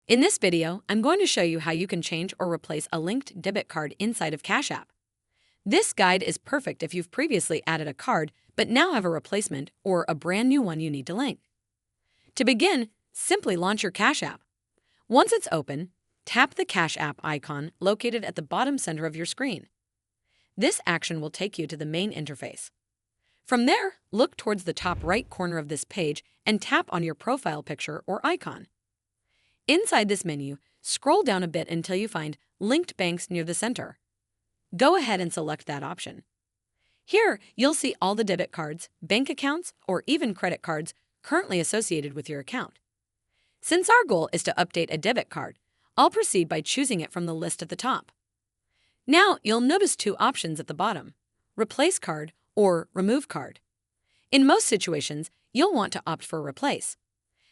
In this video, I'm going to show you how you can change or replace a linked debit card inside of Cash App. This guide is perfect if you've previously added a card but now have a replacement or a brand new one you need to link. To begin, simply launch your Cash App. Once it's open, tap the Cash App icon located at the bottom center of your screen. This action will take you to the main interface. From there, look towards the top right corner of this page and tap on your profile picture or icon. Inside this menu, scroll down a bit until you find Linked Banks near the center. Go ahead and select that option. Here, you'll see all the debit cards, bank accounts, or even credit cards currently associated with your account. Since our goal is to update a debit card, I'll proceed by choosing it from the list at the top. Now, you'll notice two options at the bottom: Replace Card or Remove Card. In most situations, you'll want to opt for Replace.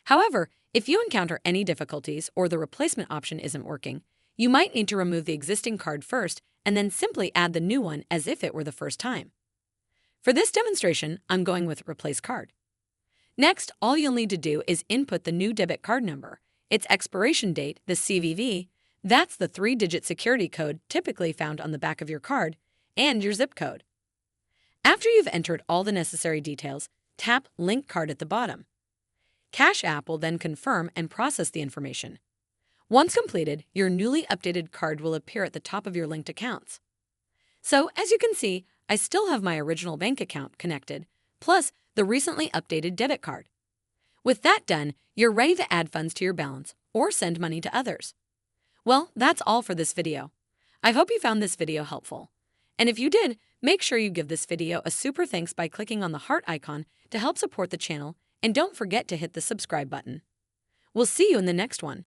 However, if you encounter any difficulties or the replacement option isn't working, you might need to remove the existing card first and then simply add the new one as if it were the first time. For this demonstration, I'm going with Replace Card. Next, all you'll need to do is input the new debit card number, its expiration date, the CVV, that's the 3-digit security code typically found on the back of your card, and your zip code. After you've entered all the necessary details, tap Link Card at the bottom. Cash App will then confirm and process the information. Once completed, your newly updated card will appear at the top of your linked accounts. So, as you can see, I still have my original bank account connected, plus the recently updated debit card. With that done, you're ready to add funds to your balance or send money to others. Well, that's all for this video. I hope you found this video helpful. And if you did, make sure you give this video a super thanks by clicking on the heart icon to help support the channel, and don't forget to hit the subscribe button. We'll see you in the next one.